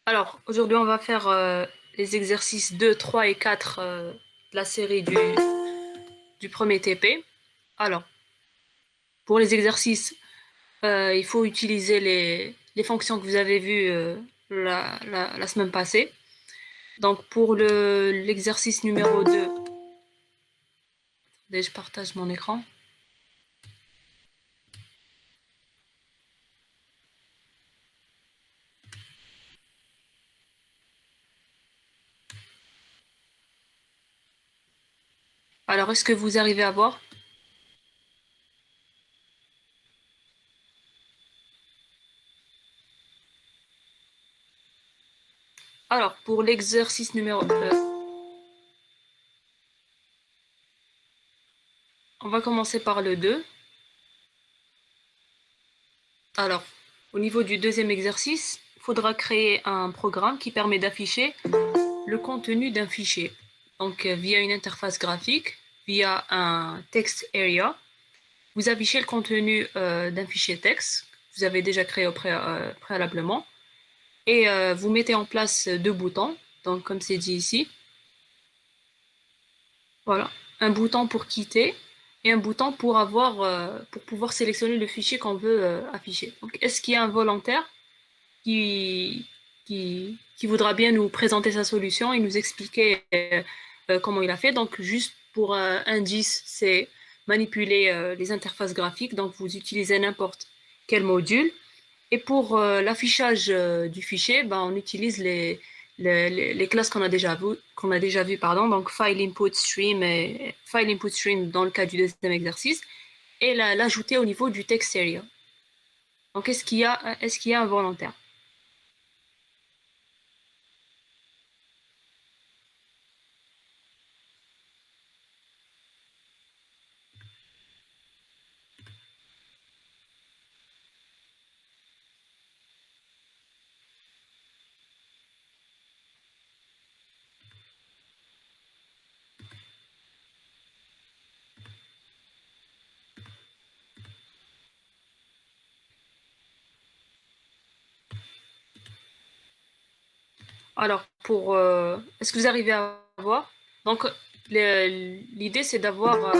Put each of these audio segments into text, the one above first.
Alors, aujourd'hui, on va faire les exercices 2, 3 et 4 de la série du premier TP. Alors, pour les exercices, il faut utiliser les fonctions que vous avez vues la semaine passée. Donc, pour l'exercice numéro 2, je partage mon écran. Alors, est-ce que vous arrivez à voir? Alors, pour l'exercice numéro... on va commencer par le 2. Alors, au niveau du deuxième exercice, il faudra créer un programme qui permet d'afficher le contenu d'un fichier. Donc, via une interface graphique, via un text area, vous affichez le contenu d'un fichier texte que vous avez déjà créé préalablement et vous mettez en place deux boutons, donc comme c'est dit ici. Voilà, un bouton pour quitter et un bouton pour pouvoir sélectionner le fichier qu'on veut afficher. Donc, est-ce qu'il y a un volontaire qui, qui voudra bien nous présenter sa solution et nous expliquer comment il a fait? Donc, juste pour indice, c'est manipuler les interfaces graphiques. Donc, vous utilisez n'importe quel module. Et pour l'affichage du fichier, ben, on utilise les classes qu'on a déjà vu, pardon, donc file input stream et file input stream dans le cas du deuxième exercice, et l'ajouter au niveau du text area. Donc, est-ce qu'il y a un volontaire? Alors, est-ce que vous arrivez à voir? Donc, l'idée, c'est d'avoir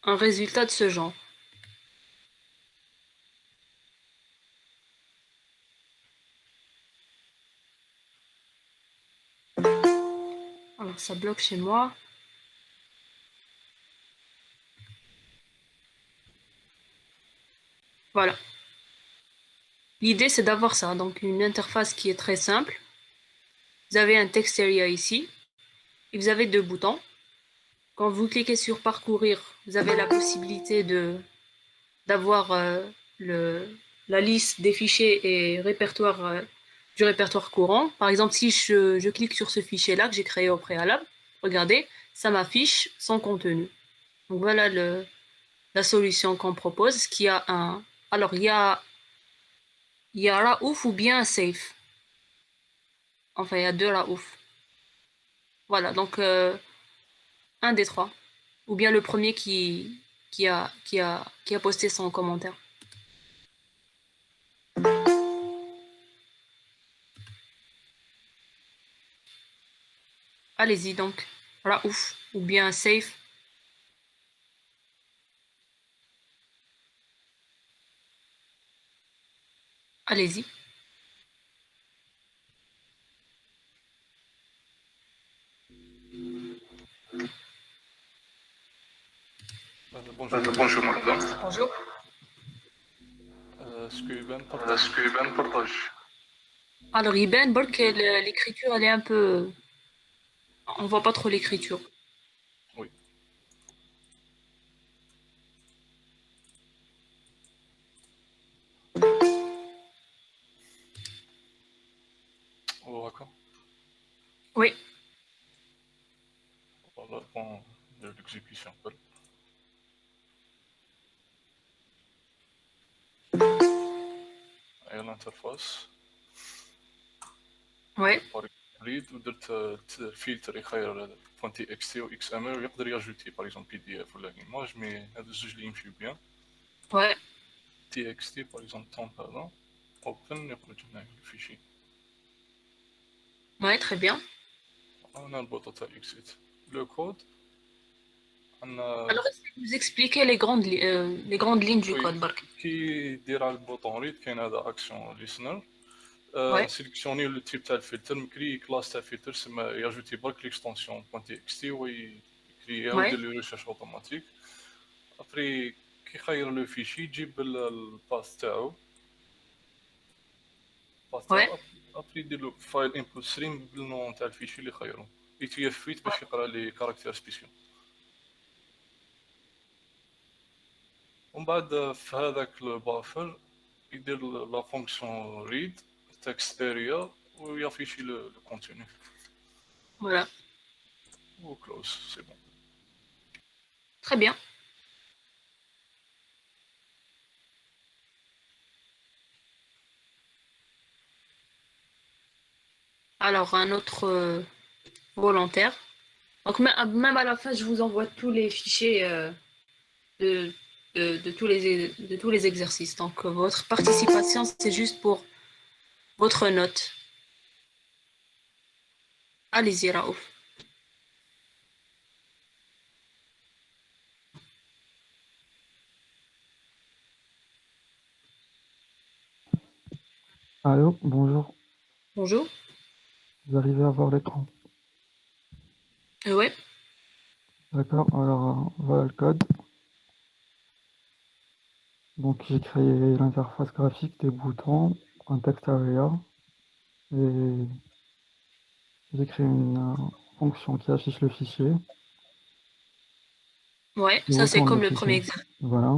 un résultat de ce genre. Alors, ça bloque chez moi. Voilà. L'idée, c'est d'avoir ça. Donc, une interface qui est très simple. Vous avez un text area ici. Et vous avez deux boutons. Quand vous cliquez sur parcourir, vous avez la possibilité d'avoir la liste des fichiers et du répertoire courant. Par exemple, si je clique sur ce fichier-là que j'ai créé au préalable, regardez, ça m'affiche son contenu. Donc voilà la solution qu'on propose, qui a un... Alors, il y a Raouf ou bien Safe. Enfin, il y a deux Raouf. Voilà, donc un des trois. Ou bien le premier qui a posté son commentaire. Allez-y donc. Raouf ou bien Safe. Allez-y. Bonjour madame. Bonjour madame. Bonjour. Est-ce que Ben Est-ce partage? que Ben partage? Alors, Iben, l'écriture, elle est un peu... On voit pas trop l'écriture. Oui. Oh, d'accord. Oui. Voilà, bon, de l'exécution. Voilà. Et l'interface. Oui. ريد ودرت فلتر يخير بوان تي اكس تي و اكس ام ال ويقدر ياجوتي باغ اكزومبل بي دي اف ولا ايماج مي هادو الزوج اللي يمشيو بيان Ouais. تي اكس تي باغ اكزومبل تون هذا اوبن يخرج هنا الفيشي. Ouais, très bien. هنا البوطه تاع اكسيت. لو كود عندنا Alors, essayez de nous expliquer les grandes lignes du وي code, bark. كي دير على البوطون ريد كاين هذا اكسيون ليسنر. Ouais, سيليكسيوني لو تيب تاع الفلتر، نكري كلاس تاع فلتر سما ياجوتي برك ليكستونسيون بوان تي اكس تي ويكريها ouais, ويدير لي ريشيرش اوتوماتيك. ابري كي يخير لو فيشي يجيب الباث تاعو، الباث ouais. تاعو ابري يدير له فايل انبوت ستريم بالنو تاع الفيشي اللي خيرو، يتيفيت باش يقرا لي كاركتير سبيسيال. ومن بعد في هذاك البافر يدير لا فونكسيون ريد تكست اريا ويافيشي لو كونتيني Voilà. و كلوز سي بون. Très bien. Alors, un autre volontaire. Donc, même à la fin, je vous envoie tous les fichiers de, de tous les exercices. Donc, votre participation, c'est juste pour votre note. Allez-y, Raouf. Allô, bonjour. Bonjour. Vous arrivez à voir l'écran? Ouais, D'accord, alors voilà le code. Donc j'ai créé l'interface graphique des boutons, un text area, et j'ai créé une fonction qui affiche le fichier, ouais, qui ça c'est retourne le comme le premier fichier. exercice. Voilà.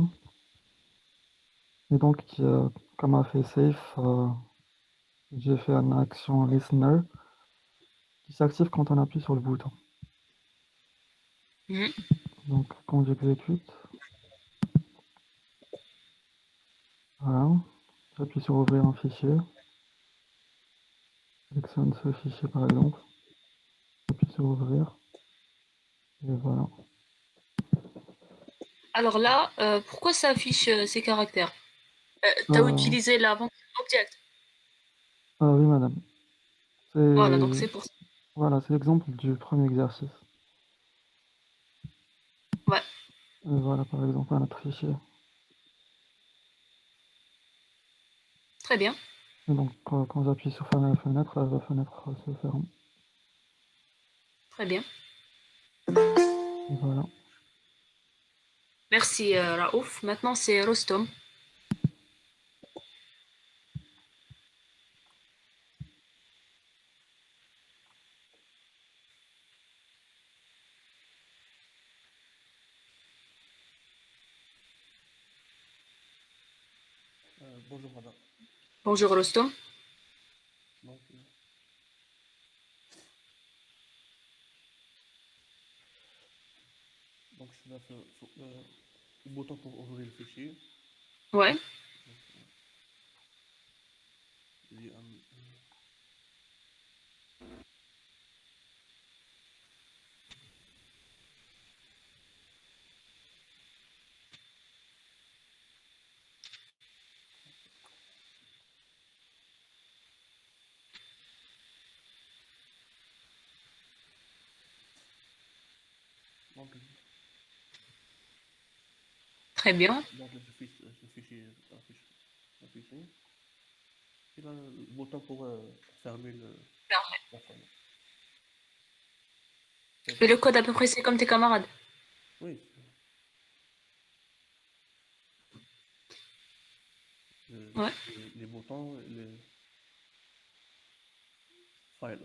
Et donc, comme a fait safe, j'ai fait une action listener qui s'active quand on appuie sur le bouton. Mhm. Donc quand j'exécute, voilà, j'appuie sur ouvrir un fichier, sélectionne ce fichier par exemple, j'appuie sur ouvrir, et voilà. Alors là, pourquoi ça affiche ces caractères? Tu as Euh, utilisé la fonction object. oui, madame. Voilà, donc C'est c'est pour ça. voilà, c'est l'exemple du premier exercice. Ouais, Et voilà, par exemple, un autre fichier. très bien. Et donc, quand j'appuie sur fenêtre, la fenêtre se ferme. Très bien. Et voilà. Merci Raouf. Maintenant c'est Rostom. Bonjour madame. Bonjour Rostom. Donc, je vais faire le bouton pour ouvrir le fichier. Ouais, Il y a donc, très bien. le fichier affiché. Il y a le bouton pour fermer la fenêtre. Et le code à peu près c'est comme tes camarades. Oui. Ouais. Les boutons, le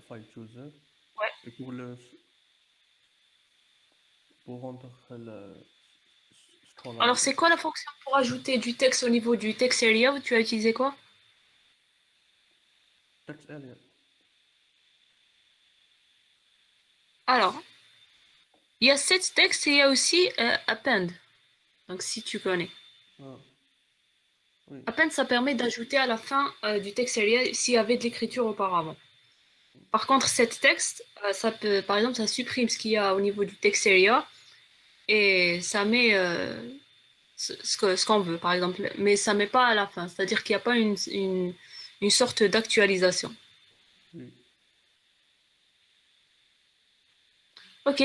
file chooser. Ouais. Et pour rendre le scroll Alors c'est quoi la fonction pour ajouter du texte au niveau du text area? Tu as utilisé quoi? text area. Alors, il y a set text et il y a aussi append. Donc si tu connais. Ah, oui. Append ça permet d'ajouter à la fin du text area s'il y avait de l'écriture auparavant. Par contre, set text, ça peut, par exemple, ça supprime ce qu'il y a au niveau du text area et ça met ce qu'on veut, par exemple. Mais ça met pas à la fin. C'est-à-dire qu'il n'y a pas une sorte d'actualisation. Oui. Ok.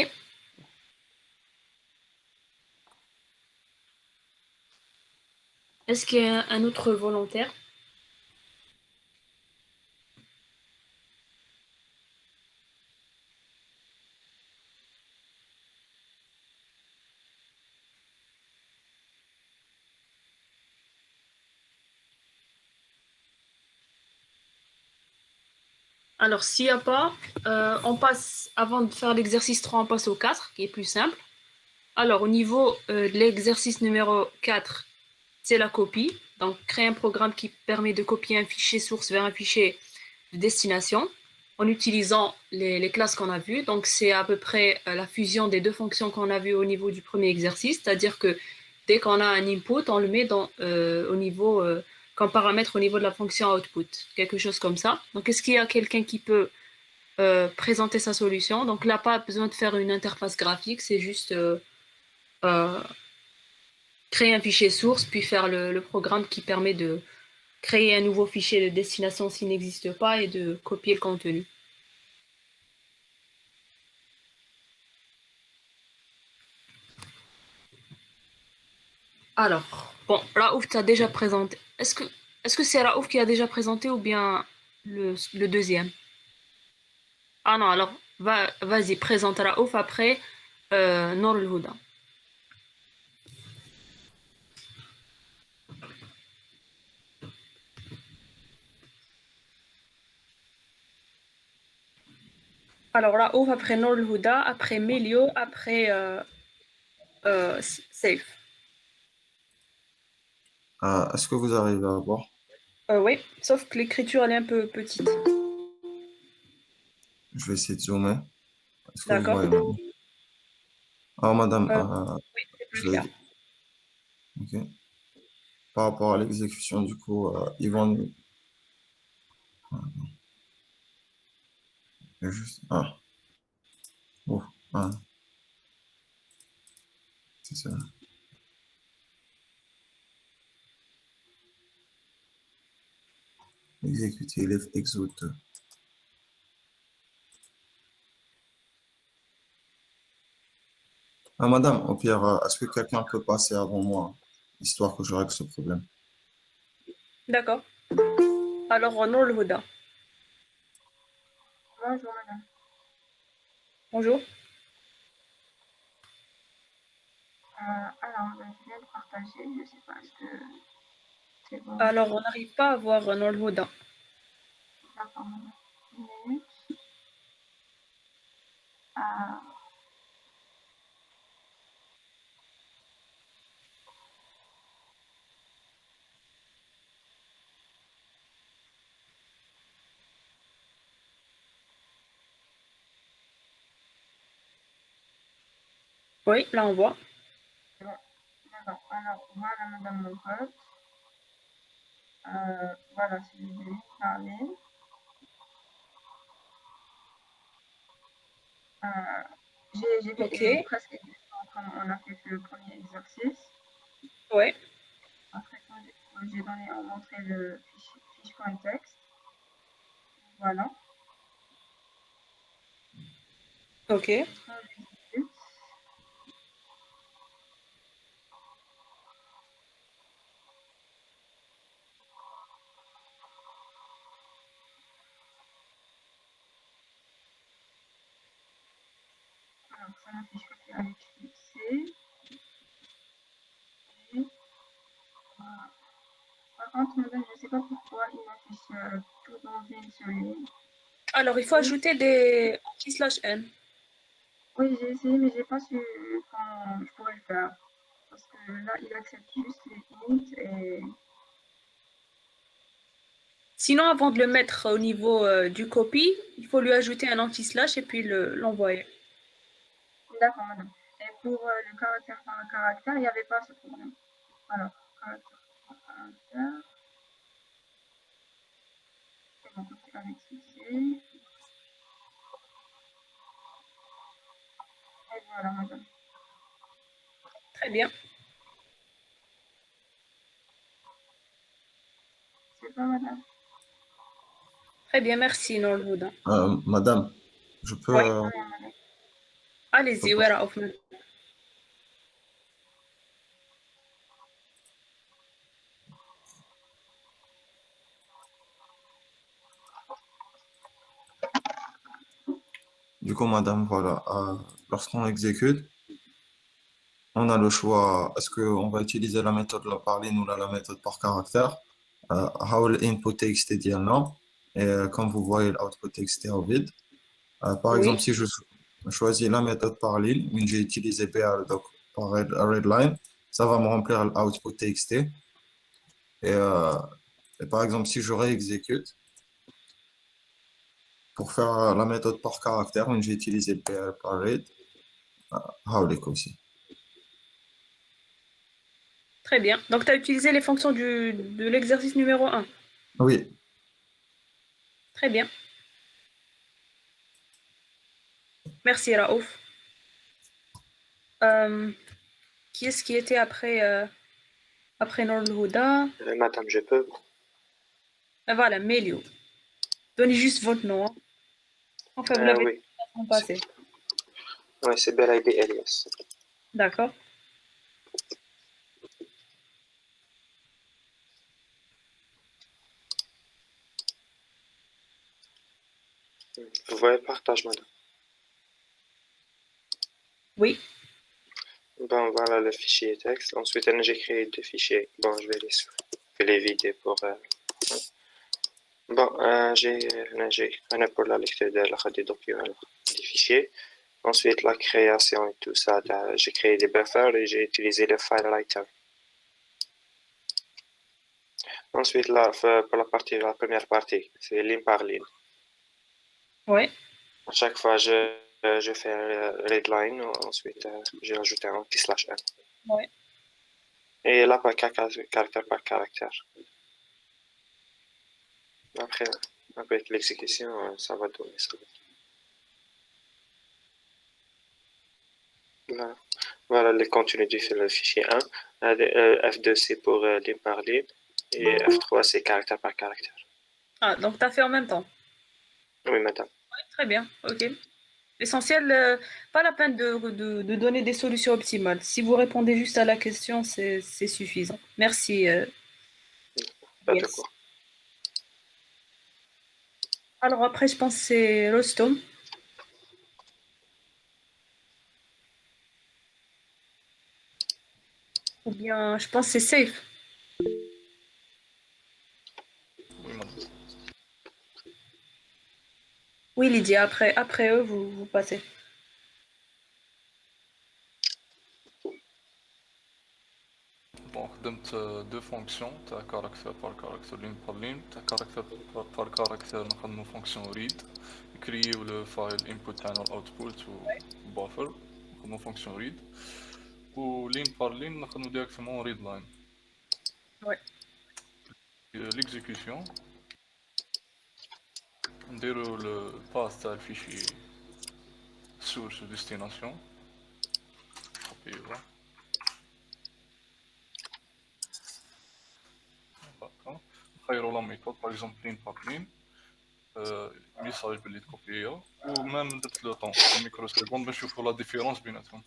Est-ce qu'il y a un autre volontaire? Alors, s'il n'y a pas, on passe, avant de faire l'exercice 3, on passe au 4, qui est plus simple. Alors, au niveau de l'exercice numéro 4, c'est la copie. Donc, créer un programme qui permet de copier un fichier source vers un fichier de destination en utilisant les classes qu'on a vues. Donc, c'est à peu près la fusion des deux fonctions qu'on a vues au niveau du premier exercice, c'est-à-dire que dès qu'on a un input, on le met au niveau, comme paramètre au niveau de la fonction output, quelque chose comme ça. Donc, est-ce qu'il y a quelqu'un qui peut présenter sa solution? Donc, là, pas besoin de faire une interface graphique, c'est juste euh, créer un fichier source, puis faire le programme qui permet de créer un nouveau fichier de destination s'il n'existe pas et de copier le contenu. Alors, bon, Raouf t'a déjà présenté. Est-ce que c'est Raouf qui a déjà présenté ou bien le deuxième? Ah non, alors vas-y, présente Raouf après Nour El Houda. Alors Raouf après Nour El Houda, après Melio, après Safe. Est-ce que vous arrivez à voir? Oui, sauf que l'écriture elle est un peu petite. Je vais essayer de zoomer. Est-ce que vous D'accord? voyez maintenant? Alors, madame, Oui, c'est plus je vais... clair. ok. Par rapport à l'exécution, du coup, ils vont nous... Juste... Ah, oh, ah, c'est ça. Exécuter elif exo 2. Ah, madame, au pire, est-ce que quelqu'un peut passer avant moi, histoire que je règle ce problème? D'accord. Alors Nour El Houda. Bonjour madame. Bonjour. Alors, je viens de partager, je ne sais pas, est-ce que c'est bon? Alors on n'arrive pas à voir Nour El Houda. D'accord, madame. Une minute. Euh, Oui, là on voit. bon, d'accord. Alors, voilà madame mon code. Voilà, c'est je vais parler. J'ai Ok. fait presque exactement comme on a fait le premier exercice. Ouais. Après, quand j'ai donné, on montrait le fiche.txt. Voilà. Ok. Quand j'exécute, alors ça m'affiche que c'est avec succès. Et voilà. Par contre, madame, je ne sais pas pourquoi il m'affiche tout dans une seule ligne. Alors il faut ajouter des anti/n. Oui, j'ai essayé, mais j'ai pas su comment je pourrais le faire. Parce que là, il accepte juste les ints et... Sinon, avant de le mettre au niveau du copy, il faut lui ajouter un anti/slash et puis l'envoyer. D'accord, madame. Et pour le caractère par caractère, il n'y avait pas ce problème. Alors, caractère par caractère. C'est bon, c'est avec succès. Et voilà, madame. Très bien. C'est pas madame. Très bien, merci, Nolhouda. Madame, je peux, Oui, je peux allez-y, pas- Wera Hoffman. Du coup, madame, voilà, lorsqu'on exécute, on a le choix, est-ce qu'on va utiliser la méthode par ligne ou la méthode par caractère? How input txt ديالنا, et comme vous voyez, l'output txt est au vide. Par exemple, Oui, si je choisis la méthode par ligne, une j'ai utilisé BR, donc par readline, ça va me remplir l'output txt. Et par exemple, si je réexécute, pour faire la méthode par caractère, une j'ai utilisé BR par read, howlik aussi. très bien. Donc, tu as utilisé les fonctions de l'exercice numéro 1. Oui, Très bien. Merci, Raouf. Euh, qui est-ce qui était après Nolhouda? Madame, je peux? Voilà, Melio. Donnez juste votre nom, hein. Enfin, vous l'avez Oui, dit en c'est passé. ouais, c'est Belaïdi Elias. D'accord. Vous voyez le partage, madame? Oui, Bon, voilà le fichier texte. Ensuite, j'ai créé deux fichiers. Bon, je vais les vider pour... Bon, j'ai un pour la lecture des documents, des fichiers. Ensuite, la création et tout ça, j'ai créé des buffers et j'ai utilisé le file writer. Ensuite, là, pour la première partie, c'est ligne par ligne. oui. À chaque fois, je fais un readline, ensuite, j'ai ajouté un petit slash n. Ouais. Et là, caractère par caractère. Après, avec l'exécution, ça va donner ça. Voilà, voilà le contenu du fichier 1. F2, c'est pour ligne par ligne. Et F3, c'est caractère par caractère. Ah, donc tu as fait en même temps. Oui, madame. Très bien, ok. L'essentiel, pas la peine de donner des solutions optimales. Si vous répondez juste à la question, c'est suffisant. Merci. Pas de Yes. quoi. Alors après, je pense que c'est Rostom. Ou bien, je pense que c'est Safe. Oui, madame. Oui, Lydia, après eux, vous passez. Bon, خدمت deux fonctions تاع caractère par caractère ligne par ligne. تاع caractère par caractère نخدمو fonction read نكريو le file input تاعنا output و buffer نخدمو fonction read و ligne par ligne نخدمو directement read line. Ouais. L'exécution نديرو le path تاع الفيشي source و destination copier نخيرو لا ميثود par exemple ligne par ligne ميساج بلي تكوبيا ومام درت لو طون ميكرو سكوند باش نشوفو لا ديفيرونس بيناتهم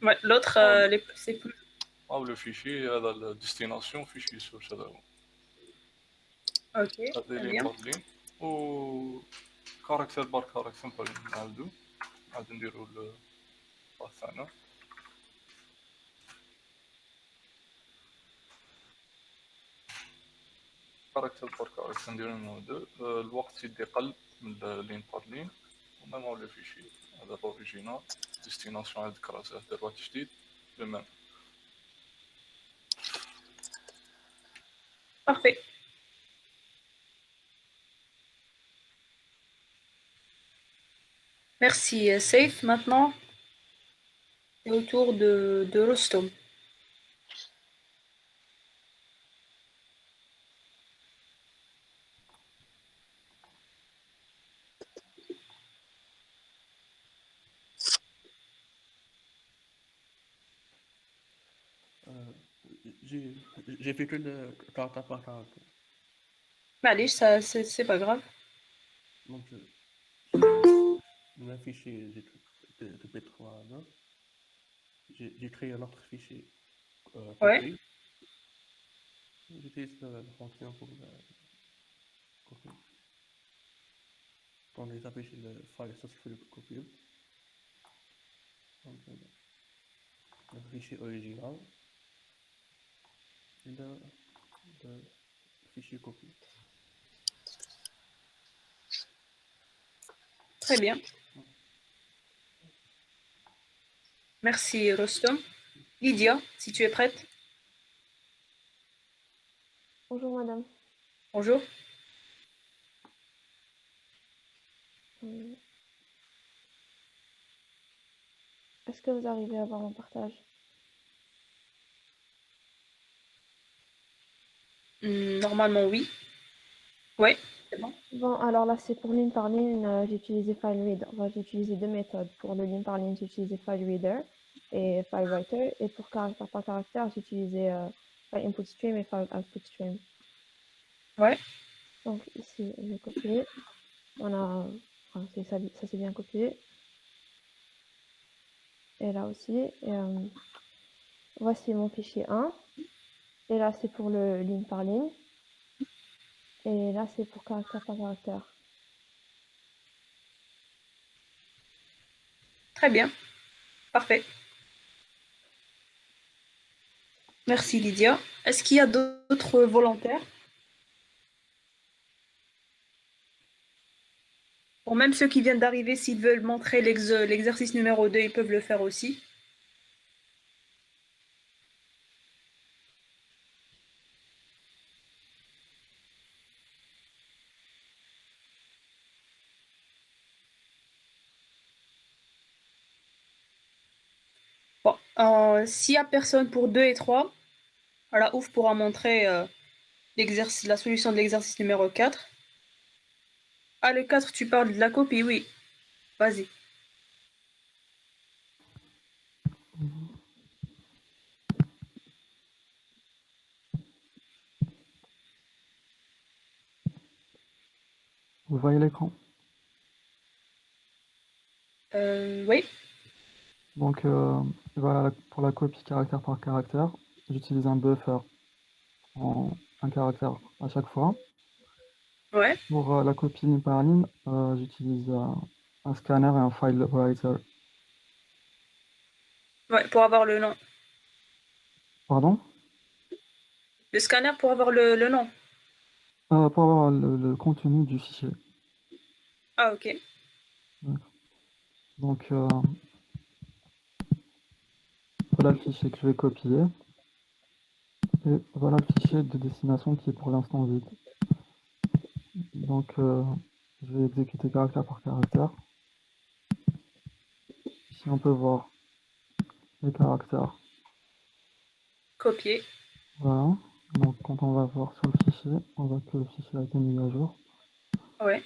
Ouais, l'autre, c'est plus. او لو فيشي هذا الديستيناسيون فيشي سورس هذا هو Ok, هذه très لين bien. بار لين و كاركتر بار كاركتر نعاودو عاد نديرو الباث تاعنا كاركتر بار كاركتر نديرو نمرو دو الوقت يدي قل من لين بار لين ومام هو لو فيشي هذا الاوريجينال ديستيناسيون عاد كراسه دار واحد جديد لو ميم. Parfait. Merci, Safe. Maintenant, c'est au tour de Rostom. Euh, j'ai fait que le caractère par caractère. Allez, ça, c'est pas grave. Donc, dans un fichier de P3 là, j'ai créé un autre fichier Ouais. copier. J'utilise la fonction pour copier. On les affiche le file successfully copied. Donc, le fichier original et le fichier copié. Très bien. Merci, Rostom. Lydia, si tu es prête. Bonjour madame. Bonjour. Est-ce que vous arrivez à voir mon partage? Normalement, oui. Ouais, c'est bon. Bon, alors là, c'est pour ligne par ligne, j'ai utilisé FileReader. Enfin, j'ai utilisé deux méthodes. Pour le ligne par ligne, j'ai utilisé FileReader et FileWriter. Et pour caractère par caractère, j'ai utilisé FileInputStream et FileOutputStream. Ouais. Donc ici, je vais copier. Ça c'est bien copié. Et là aussi. Voici mon fichier 1. Et là, c'est pour le ligne par ligne. Et là, c'est pour caractère par caractère. Très bien. Parfait. Merci, Lydia. Est-ce qu'il y a d'autres volontaires? Bon, même ceux qui viennent d'arriver, s'ils veulent montrer l'exercice numéro 2, ils peuvent le faire aussi. Bon, s'il n'y a personne pour 2 et 3, voilà, Ouf pourra montrer la solution de l'exercice numéro 4. Ah, le 4, tu parles de la copie, oui. Vas-y. Vous voyez l'écran? Oui. Donc voilà, pour la copie caractère par caractère, j'utilise un buffer en un caractère à chaque fois. Ouais. Pour la copie ligne par ligne, j'utilise un scanner et un file writer. Ouais, pour avoir le nom. Pardon? Le scanner pour avoir le nom. Pour avoir le contenu du fichier. Ah, ok. Donc voilà le fichier que je vais copier. Et voilà le fichier de destination qui est pour l'instant vide. Donc je vais exécuter caractère par caractère. Ici on peut voir les caractères. Copier. Voilà. Donc quand on va voir sur le fichier, on voit que le fichier a été mis à jour. Ouais.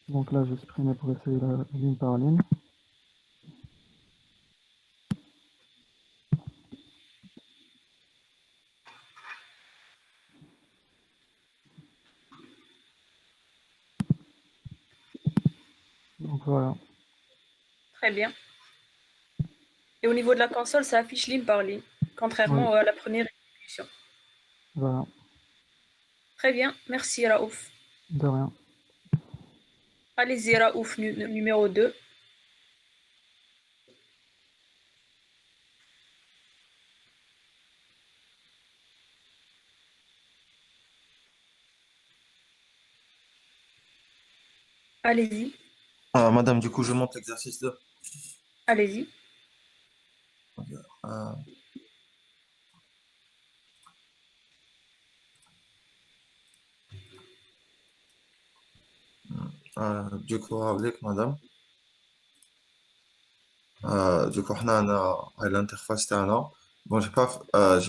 Donc là je vais supprimer pour essayer la ligne par ligne. Donc voilà. Très bien. Et au niveau de la console, ça affiche ligne par ligne, contrairement Oui. à la première exécution. Voilà. Très bien. Merci, Raouf. De rien. Allez-y, Raouf, numéro 2. Allez-y. Madame, du coup, je monte l'exercice 2. Allez-y. Euh, du coup, avec madame. Du coup, on a l'interface تاعنا. Bon, j'ai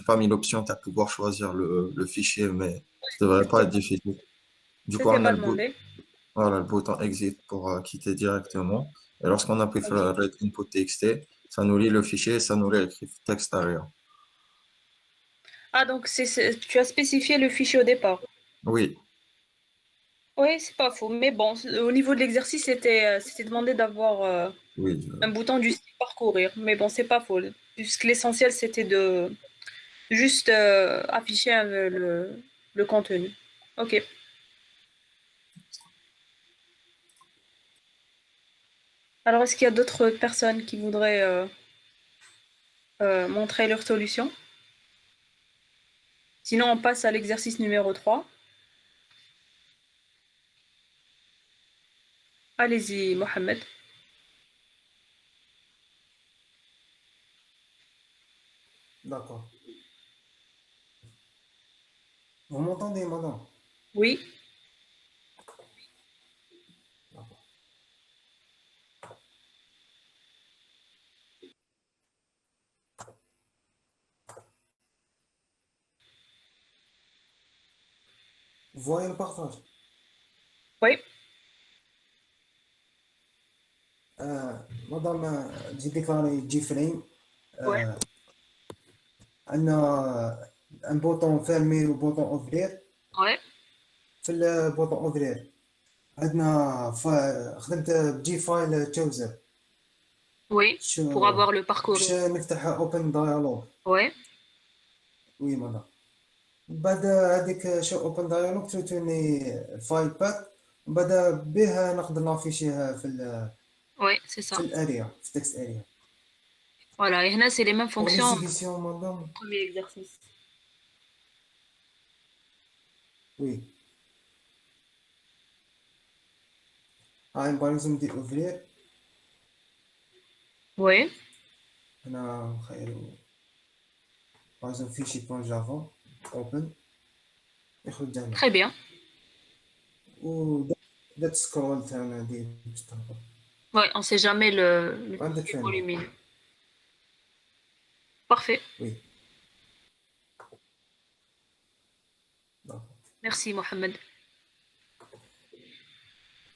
pas mis l'option de pouvoir choisir le fichier, mais ça devrait pas être difficile. Du coup, C'était on a pas demandé. voilà, le bouton exit pour quitter directement. Et lorsqu'on appuie sur le red input txt, ça nous lit le fichier et ça nous lit le texte derrière. Ah, donc tu as spécifié le fichier au départ. Oui, Oui, c'est pas faux. Mais bon, au niveau de l'exercice, c'était demandé d'avoir Oui, un bouton du style parcourir. Mais bon, c'est pas faux. Puisque l'essentiel, c'était de juste afficher le contenu. Ok. Alors, est-ce qu'il y a d'autres personnes qui voudraient montrer leur solution? Sinon, on passe à l'exercice numéro 3. Allez-y, Mohamed. D'accord. Vous m'entendez, madame? Oui. D'accord. Vous voyez le partage? Oui. madame, j'ai déclaré JFrame. Ouais. On a un bouton fermer ou bouton ouvrir. Ouais. في البوطون اوفرير عندنا خدمت بجي فايل تشوزر Oui. Pour avoir le باش parcours. نفتح اوبن دايالوج. Ouais. وي ماما بعد هذيك شو اوبن دايالوج تعطيني الفايل باك بعد به نقدر نافيشيها Ouais, c'est في ça. الاريا في تكست اريا. Voilà. Et là, c'est les mêmes Pour fonctions l'exécution, madame. premier exercice. Oui. par exemple ندير اوفرير. Oui. انا نخيلو par exemple fichier .java open يخرج لنا Très bien. ودات سكرول تاعنا ديال مستقبل. Ouais, on sait jamais le عندك fichier فين؟ volumineux. Parfait. Oui. D'accord. Merci, Mohamed.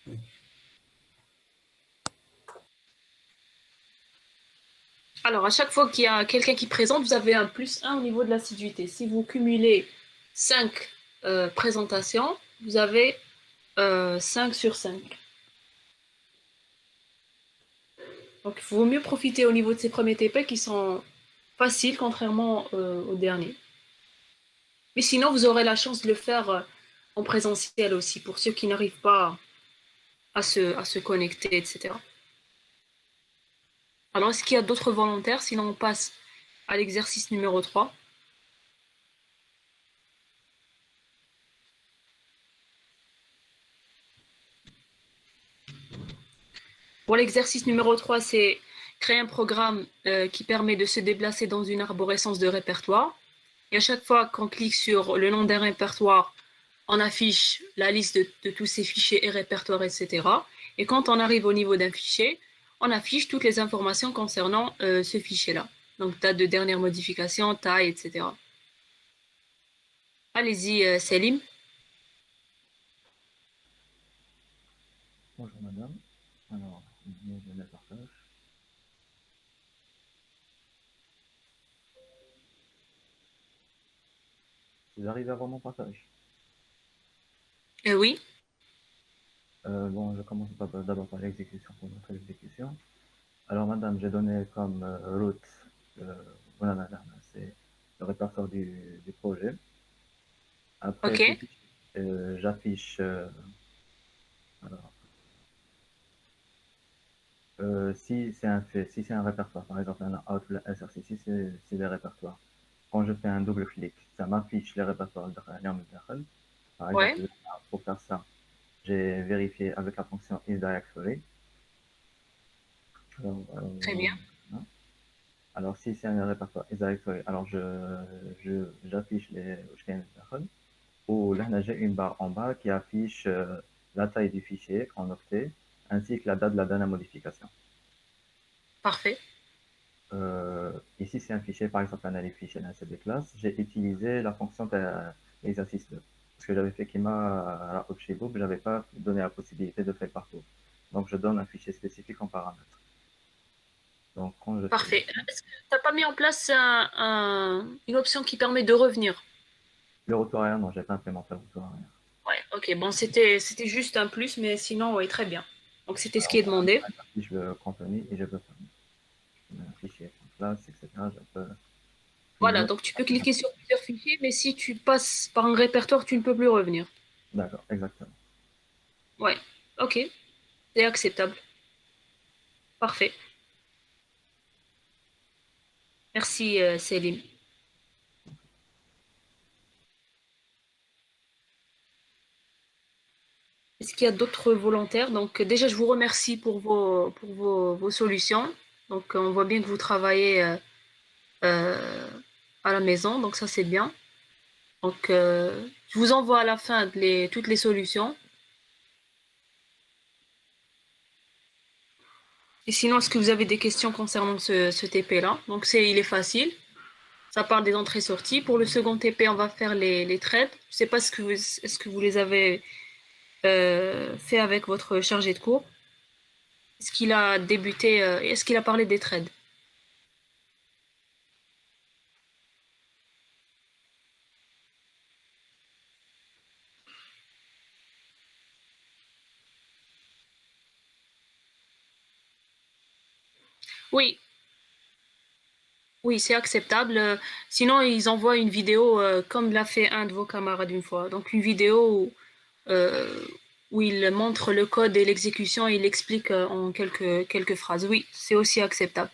Oui. Alors, à chaque fois qu'il y a quelqu'un qui présente, vous avez un +1 au niveau de l'assiduité. Si vous cumulez 5 présentations, vous avez 5 sur 5. Donc, il vaut mieux profiter au niveau de ces premiers TP qui sont faciles, contrairement aux derniers. Mais sinon, vous aurez la chance de le faire en présentiel aussi, pour ceux qui n'arrivent pas à se connecter, etc. Alors, est-ce qu'il y a d'autres volontaires? Sinon, on passe à l'exercice numéro 3. Pour l'exercice numéro 3, c'est créer un programme qui permet de se déplacer dans une arborescence de répertoire. Et à chaque fois qu'on clique sur le nom d'un répertoire, on affiche la liste de tous ces fichiers et répertoires, etc. Et quand on arrive au niveau d'un fichier, on affiche toutes les informations concernant ce fichier-là. Donc, date de dernière modification, taille, etc. Allez-y, Selim. Bonjour madame. Alors, je vais le partage. Vous arrivez à voir mon partage? Oui. Bon, je commence d'abord par l'exécution, pour montrer l'exécution. Alors madame, j'ai donné comme route, voilà madame, c'est le répertoire du projet. Après, Ok. j'affiche, alors, si c'est un répertoire, par exemple un out ou un SRC, si c'est des répertoires. Quand je fais un double clic, ça m'affiche les répertoires de par Ouais. exemple, pour faire ça, j'ai vérifié avec la fonction isDirectory. Très bien. Alors, si c'est un répertoire isDirectory, alors j'affiche les ou là, j'ai une barre en bas qui affiche la taille du fichier en octets ainsi que la date de la dernière modification. Parfait. Ici, c'est un fichier, par exemple, un fichier d'un CB class. J'ai utilisé la fonction exercice 2. Parce que j'avais fait Kima à la Optibook, je n'avais pas donné la possibilité de faire le parcours. Donc, je donne un fichier spécifique en paramètre. Donc, quand je Parfait. Est-ce que tu n'as pas mis en place une option qui permet de revenir? le retour arrière, non, je n'ai pas implémenté le retour arrière. Ouais, ok, bon, c'était juste un plus, mais sinon, oui, très bien. Donc, c'était ce qui est demandé. Si je veux contenu et je peux faire un fichier en classe, etc. Je peux Voilà, filmer. donc tu peux cliquer sur plusieurs fichiers, mais si tu passes par un répertoire, tu ne peux plus revenir. D'accord, exactement. Ouais, ok, c'est acceptable. Parfait. Merci, Céline. Est-ce qu'il y a d'autres volontaires? Donc, déjà, je vous remercie pour vos solutions. Donc, on voit bien que vous travaillez euh, à la maison, donc ça, c'est bien. Donc, je vous envoie à la fin toutes les solutions. Et sinon, est-ce que vous avez des questions concernant ce TP-là? Donc, il est facile. Ça parle des entrées-sorties. Pour le second TP, on va faire les trades. Je ne sais pas est-ce que vous les avez fait avec votre chargé de cours. Est-ce qu'il a débuté, est-ce qu'il a parlé des trades? Oui, oui, c'est acceptable. Sinon, ils envoient une vidéo comme l'a fait un de vos camarades une fois. Donc, une vidéo euh, où il montre le code et l'exécution et il explique en quelques phrases. Oui, c'est aussi acceptable.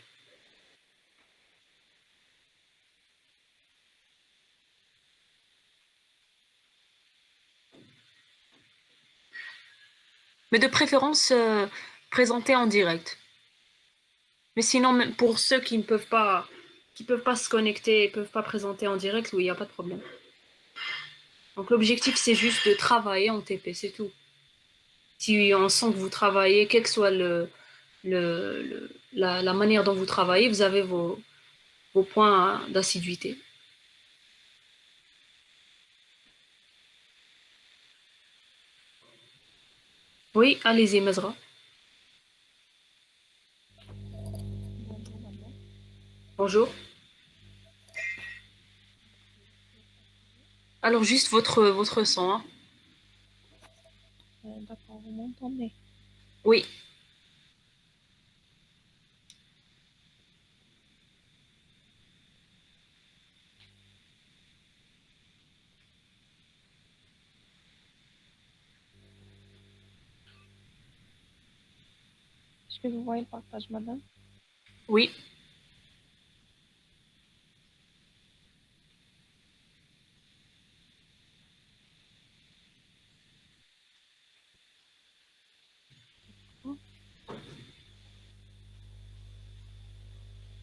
Mais de préférence, présenter en direct. Mais sinon, même pour ceux qui peuvent pas se connecter, peuvent pas présenter en direct, oui, il n'y a pas de problème. Donc l'objectif, c'est juste de travailler en TP, c'est tout. Si on sent que vous travaillez, quelle que soit la manière dont vous travaillez, vous avez vos points d'assiduité. Oui, allez-y, Mesra. Bonjour. Alors, juste votre son. Hein. D'accord, vous m'entendez? Oui. Est-ce que vous voyez le partage, madame? Oui.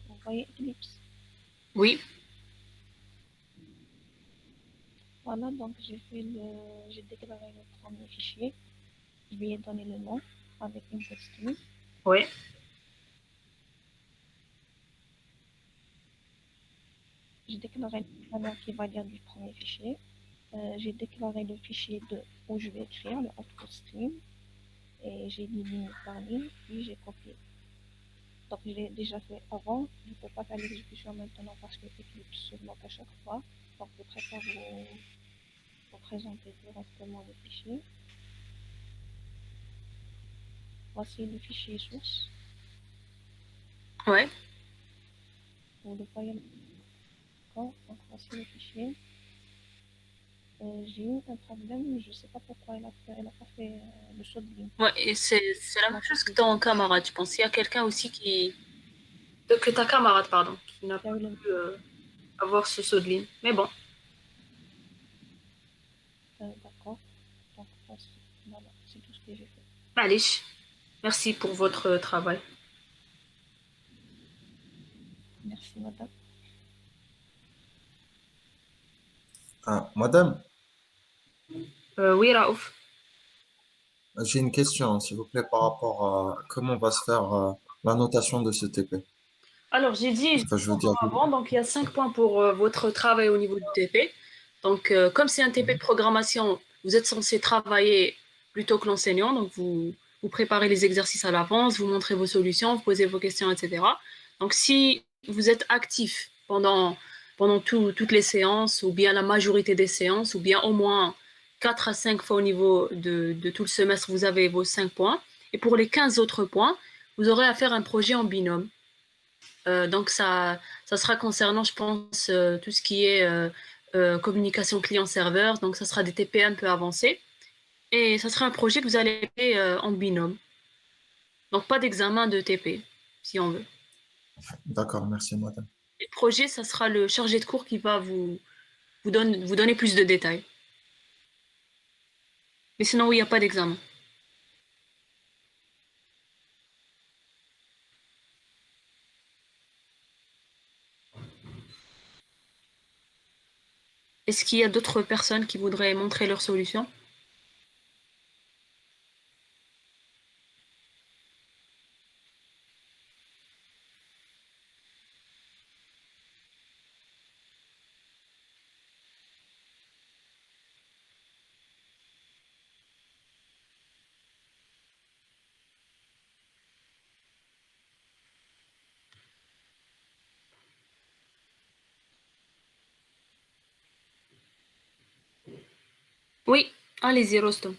Vous voyez Eclipse? Oui. Voilà, donc j'ai déclaré le premier fichier. Je lui ai donné le nom avec input stream. Oui. J'ai déclaré le valeur qui va lire du premier fichier. J'ai déclaré le fichier 2 où je vais écrire le output stream. Et j'ai dit ligne par ligne, puis j'ai copié. Donc je l'ai déjà fait avant. Je ne peux pas faire l'exécution maintenant parce que Eclipse se bloque à chaque fois. Donc je préfère vous présenter directement le fichier. Voici le fichier source. Ouais. Vous le voyez. D'accord. Donc voici le fichier. J'ai eu un problème, je ne sais pas pourquoi elle n'a pas fait le saut de ligne. Ouais, et c'est la même chose que ton camarade, je pense. Il y a quelqu'un aussi que ta camarade, pardon, qui n'a pas pu avoir ce saut de ligne. Mais bon. D'accord. Donc voici. Voilà, c'est tout ce que j'ai fait. Allez, merci pour votre travail. Merci, madame. Ah, madame, Oui, Raouf. j'ai une question, s'il vous plaît, par rapport à comment va se faire la notation de ce TP. Alors, j'ai dit Enfin, je veux dire, avant, donc il y a 5 points pour votre travail au niveau du TP. Donc, comme c'est un TP de programmation, vous êtes censé travailler plutôt que l'enseignant. Donc, vous préparez les exercices à l'avance, vous montrez vos solutions, vous posez vos questions, etc. Donc, si vous êtes actif pendant toutes les séances, ou bien la majorité des séances, ou bien au moins 4 à 5 fois au niveau de tout le semestre, vous avez vos 5 points. Et pour les 15 autres points, vous aurez à faire un projet en binôme. Donc, ça sera concernant, je pense, tout ce qui est communication client-serveur. Donc, ça sera des TP un peu avancés. Et ça sera un projet que vous allez faire en binôme. Donc, pas d'examen de TP, si on veut. D'accord, merci madame. Le projet, ça sera le chargé de cours qui va vous donner plus de détails. Mais sinon, oui, il n'y a pas d'examen. Est-ce qu'il y a d'autres personnes qui voudraient montrer leur solution? Oui, allez-y, Rostom.